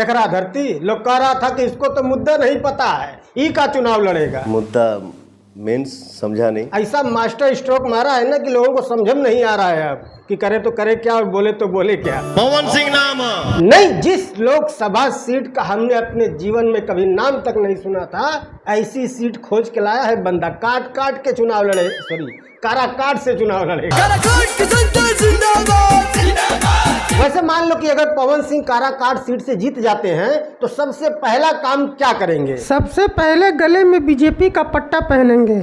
धकरा धरती। लोग कह रहा था कि इसको तो मुद्दा नहीं पता है, ई का चुनाव लड़ेगा। मुद्दा मेंस समझा नहीं। ऐसा मास्टर स्ट्रोक मारा है ना कि लोगों को समझ में नहीं आ रहा है अब कि करे तो करे क्या और बोले तो बोले क्या। पवन सिंह नाम नहीं, जिस लोकसभा सीट का हमने अपने जीवन में कभी नाम तक नहीं सुना था, ऐसी सीट खोज के लाया है बंदा। काट काट के चुनाव लड़े, सॉरी काराकाट से चुनाव लड़ेगा। वैसे मान लो कि अगर पवन सिंह काराकाट सीट से जीत जाते हैं तो सबसे पहला काम क्या करेंगे? सबसे पहले गले में बीजेपी का पट्टा पहनेंगे।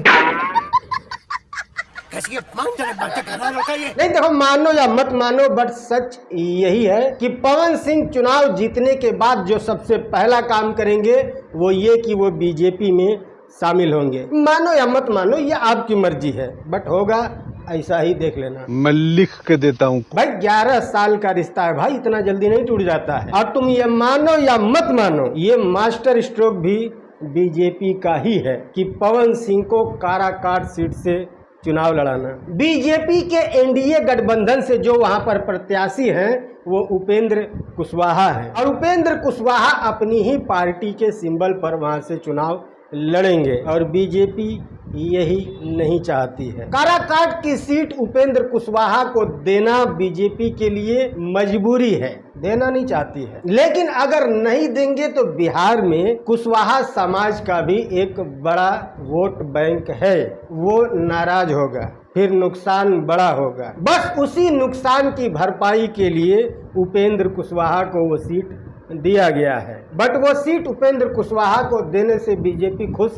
नहीं देखो, मानो या मत मानो, बट सच यही है कि पवन सिंह चुनाव जीतने के बाद जो सबसे पहला काम करेंगे वो ये कि वो बीजेपी में शामिल होंगे। मानो या मत मानो, ये आपकी मर्जी है, बट होगा ऐसा ही, देख लेना। मैं लिख के देता हूँ भाई 11 साल का रिश्ता है भाई, इतना जल्दी नहीं टूट जाता है। और तुम ये मानो या मत मानो, ये मास्टर स्ट्रोक भी बीजेपी का ही है कि पवन सिंह को काराकाट सीट से चुनाव लड़ाना। बीजेपी के एनडीए गठबंधन से जो वहां पर प्रत्याशी हैं वो उपेंद्र कुशवाहा है, और उपेंद्र कुशवाहा अपनी ही पार्टी के सिंबल पर वहां से चुनाव लड़ेंगे, और बीजेपी यही नहीं चाहती है। काराकाट की सीट उपेंद्र कुशवाहा को देना बीजेपी के लिए मजबूरी है, देना नहीं चाहती है। लेकिन अगर नहीं देंगे तो बिहार में कुशवाहा समाज का भी एक बड़ा वोट बैंक है, वो नाराज होगा, फिर नुकसान बड़ा होगा। बस उसी नुकसान की भरपाई के लिए उपेंद्र कुशवाहा को वो सीट दिया गया है। बट वो सीट उपेंद्र कुशवाहा को देने से बीजेपी खुश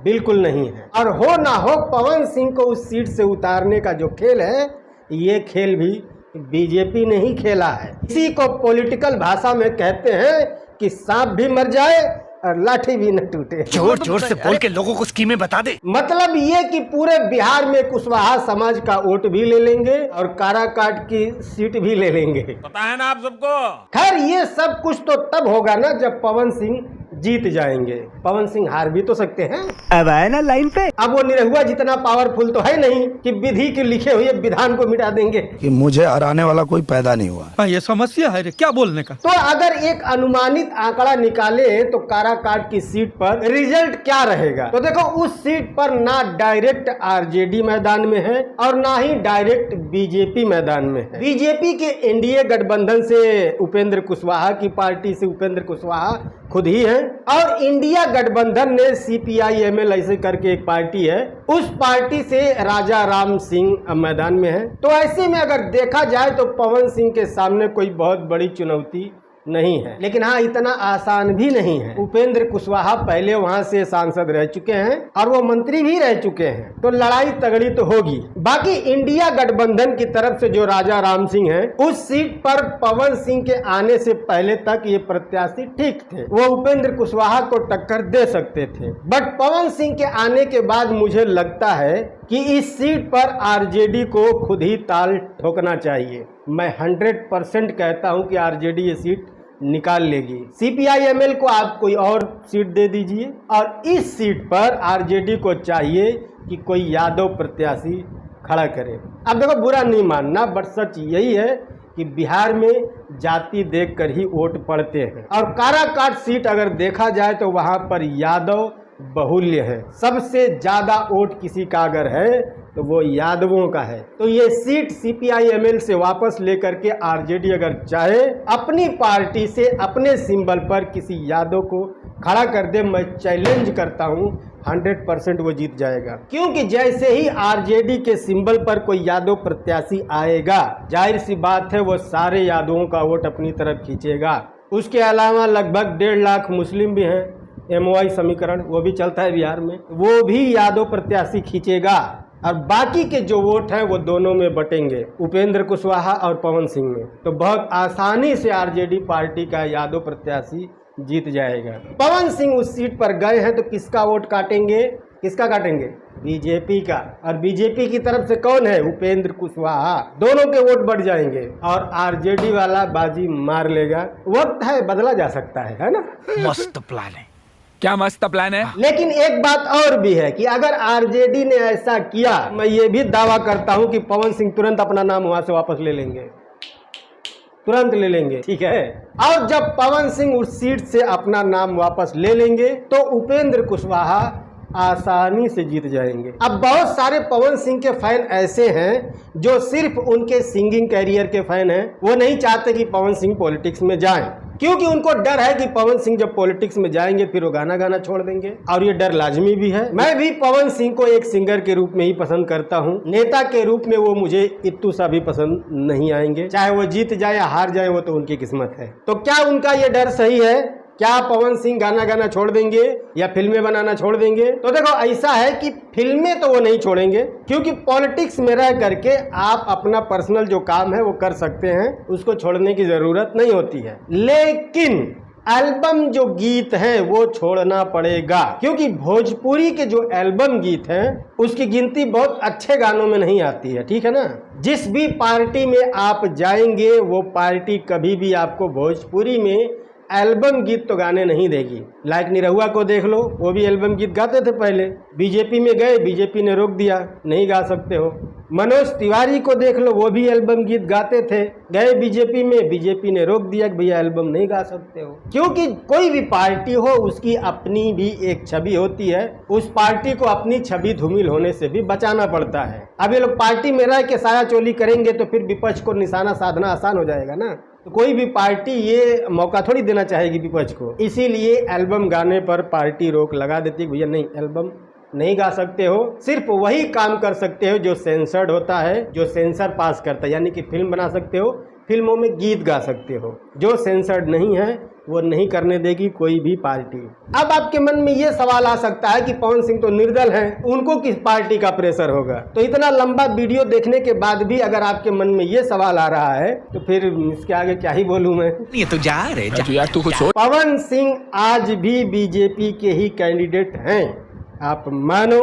बिल्कुल नहीं है, और हो ना हो पवन सिंह को उस सीट से उतारने का जो खेल है, ये खेल भी बीजेपी ने ही खेला है। इसी को पॉलिटिकल भाषा में कहते हैं कि सांप भी मर जाए और लाठी भी न टूटे। जोर जोर से बोल के लोगों को स्कीमें बता दे। मतलब ये कि पूरे बिहार में कुशवाहा समाज का वोट भी ले लेंगे और काराकाट की सीट भी ले लेंगे। पता है ना आप सबको। खैर ये सब कुछ तो तब होगा ना जब पवन सिंह जीत जाएंगे। पवन सिंह हार भी तो सकते हैं। अब आए ना लाइन पे। अब वो निरहुआ जितना पावरफुल तो है नहीं कि विधि के लिखे हुए विधान को मिटा देंगे। कि मुझे हराने वाला कोई पैदा नहीं हुआ। ये समस्या है रे, क्या बोलने का। तो अगर एक अनुमानित आंकड़ा निकाले तो काराकाट की सीट पर रिजल्ट क्या रहेगा? तो देखो, उस सीट पर ना डायरेक्ट आरजेडी मैदान में है और ना ही डायरेक्ट बीजेपी मैदान में है। बीजेपी के एनडीए गठबंधन से उपेंद्र कुशवाहा की पार्टी से उपेंद्र कुशवाहा खुद ही है, और इंडिया गठबंधन ने CPI-ML ऐसे करके एक पार्टी है, उस पार्टी से राजा राम सिंह मैदान में है। तो ऐसे में अगर देखा जाए तो पवन सिंह के सामने कोई बहुत बड़ी चुनौती नहीं है। लेकिन हाँ, इतना आसान भी नहीं है। उपेंद्र कुशवाहा पहले वहां से सांसद रह चुके हैं और वो मंत्री भी रह चुके हैं, तो लड़ाई तगड़ी तो होगी। बाकी इंडिया गठबंधन की तरफ से जो राजा राम सिंह है, उस सीट पर पवन सिंह के आने से पहले तक ये प्रत्याशी ठीक थे, वो उपेंद्र कुशवाहा को टक्कर दे सकते थे। बट पवन सिंह के आने के बाद मुझे लगता है कि इस सीट पर आरजेडी को खुद ही ताल ठोकना चाहिए। मैं 100% कहता हूं कि आरजेडी ये सीट निकाल लेगी। CPI-ML को आप कोई और सीट दे दीजिए, और इस सीट पर आरजेडी को चाहिए कि कोई यादव प्रत्याशी खड़ा करे। अब देखो, बुरा नहीं मानना, बट सच यही है कि बिहार में जाति देखकर ही वोट पड़ते हैं, और काराकाट सीट अगर देखा जाए तो वहां पर यादव बहुल्य है। सबसे ज्यादा वोट किसी का अगर है तो वो यादवों का है। तो ये सीट CPI-ML से वापस लेकर के आरजेडी अगर चाहे अपनी पार्टी से अपने सिंबल पर किसी यादव को खड़ा कर दे, मैं चैलेंज करता हूँ 100% वो जीत जाएगा। क्योंकि जैसे ही आरजेडी के सिंबल पर कोई यादव प्रत्याशी आएगा, जाहिर सी बात है वो सारे यादवों का वोट अपनी तरफ खींचेगा। उसके अलावा लगभग 1.5 लाख मुस्लिम भी हैं, MOI समीकरण वो भी चलता है बिहार में, वो भी यादव प्रत्याशी खींचेगा, और बाकी के जो वोट हैं वो दोनों में बटेंगे, उपेंद्र कुशवाहा और पवन सिंह में। तो बहुत आसानी से आरजेडी पार्टी का यादव प्रत्याशी जीत जाएगा। पवन सिंह उस सीट पर गए हैं तो किसका वोट काटेंगे? किसका काटेंगे? बीजेपी का। और बीजेपी की तरफ से कौन है? उपेंद्र कुशवाहा। दोनों के वोट बढ़ जाएंगे और आरजेडी वाला बाजी मार लेगा। वक्त है, बदला जा सकता है ना। मस्त प्लान है। क्या मस्त प्लान है। लेकिन एक बात और भी है कि अगर आरजेडी ने ऐसा किया, मैं ये भी दावा करता हूं कि पवन सिंह तुरंत अपना नाम वहां से वापस ले लेंगे। तुरंत ले लेंगे, ठीक है। और जब पवन सिंह उस सीट से अपना नाम वापस ले लेंगे तो उपेंद्र कुशवाहा आसानी से जीत जाएंगे। अब बहुत सारे पवन सिंह के फैन ऐसे हैं जो सिर्फ उनके सिंगिंग कैरियर के फैन हैं, वो नहीं चाहते कि पवन सिंह पॉलिटिक्स में जाएं, क्योंकि उनको डर है कि पवन सिंह जब पॉलिटिक्स में जाएंगे फिर वो गाना गाना छोड़ देंगे, और ये डर लाजमी भी है। मैं भी पवन सिंह को एक सिंगर के रूप में ही पसंद करता हूँ, नेता के रूप में वो मुझे इत्तू सा भी पसंद नहीं आएंगे, चाहे वो जीत जाए या हार जाए वो तो उनकी किस्मत है। तो क्या उनका ये डर सही है? क्या पवन सिंह गाना गाना छोड़ देंगे या फिल्में बनाना छोड़ देंगे? तो देखो ऐसा है कि फिल्में तो वो नहीं छोड़ेंगे, क्योंकि पॉलिटिक्स में रह करके आप अपना पर्सनल जो काम है वो कर सकते हैं, उसको छोड़ने की जरूरत नहीं होती है। लेकिन एल्बम जो गीत है वो छोड़ना पड़ेगा, क्योंकि भोजपुरी के जो एल्बम गीत हैं उसकी गिनती बहुत अच्छे गानों में नहीं आती है, ठीक है ना। जिस भी पार्टी में आप जाएंगे वो पार्टी कभी भी आपको भोजपुरी में एल्बम गीत तो गाने नहीं देगी। लाइक निरहुआ को देख लो, वो भी एल्बम गीत गाते थे पहले, बीजेपी में गए, बीजेपी ने रोक दिया, नहीं गा सकते हो। मनोज तिवारी को देख लो, वो भी एल्बम गीत गाते थे, गए बीजेपी में, बीजेपी ने रोक दिया कि भैया एल्बम नहीं गा सकते हो। क्योंकि कोई भी पार्टी हो उसकी अपनी भी एक छवि होती है, उस पार्टी को अपनी छवि धूमिल होने से भी बचाना पड़ता है। अब ये लोग पार्टी में रह के साया चोली करेंगे तो फिर विपक्ष को निशाना साधना आसान हो जाएगा ना। तो कोई भी पार्टी ये मौका थोड़ी देना चाहेगी विपक्ष को, इसीलिए एल्बम गाने पर पार्टी रोक लगा देती है, भैया नहीं एल्बम नहीं गा सकते हो। सिर्फ वही काम कर सकते हो जो सेंसर्ड होता है, जो सेंसर पास करता है, यानी कि फिल्म बना सकते हो, फिल्मों में गीत गा सकते हो। जो सेंसर्ड नहीं है वो नहीं करने देगी कोई भी पार्टी। अब आपके मन में ये सवाल आ सकता है कि पवन सिंह तो निर्दल हैं, उनको किस पार्टी का प्रेशर होगा। तो इतना लंबा वीडियो देखने के बाद भी अगर आपके मन में ये सवाल आ रहा है तो फिर इसके आगे क्या ही बोलूं मैं। ये तो जा रहे यार तू कुछ सोच। पवन सिंह आज भी बीजेपी के ही कैंडिडेट हैं, आप मानो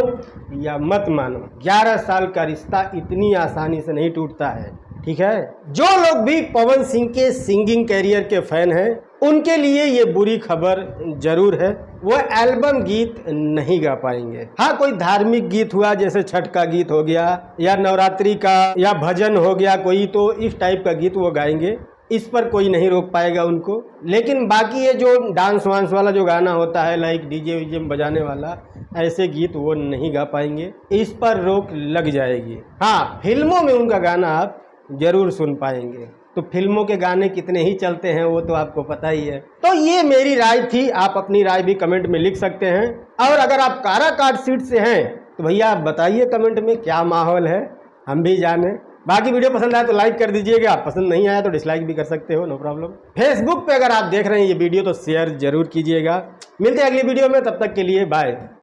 या मत मानो। 11 साल का रिश्ता इतनी आसानी से नहीं टूटता है, ठीक है। जो लोग भी पवन सिंह के सिंगिंग कैरियर के फैन हैं उनके लिए ये बुरी खबर जरूर है, वो एल्बम गीत नहीं गा पाएंगे। हाँ, कोई धार्मिक गीत हुआ जैसे छठ का गीत हो गया या नवरात्रि का या भजन हो गया कोई, तो इस टाइप का गीत वो गाएंगे, इस पर कोई नहीं रोक पाएगा उनको। लेकिन बाकी ये जो डांस वांस वाला जो गाना होता है, लाइक डीजे वीजे में बजाने वाला, ऐसे गीत वो नहीं गा पाएंगे, इस पर रोक लग जाएगी। हाँ, फिल्मों में उनका गाना आप जरूर सुन पाएंगे। तो फिल्मों के गाने कितने ही चलते हैं वो तो आपको पता ही है। तो ये मेरी राय थी, आप अपनी राय भी कमेंट में लिख सकते हैं। और अगर आप काराकाट सीट से हैं तो भैया आप बताइए कमेंट में क्या माहौल है, हम भी जाने। बाकी वीडियो पसंद आया तो लाइक कर दीजिएगा, पसंद नहीं आया तो डिसलाइक भी कर सकते हो, नो प्रॉब्लम। फेसबुक पे अगर आप देख रहे हैं ये वीडियो तो शेयर जरूर कीजिएगा। मिलते हैं अगली वीडियो में, तब तक के लिए बाय।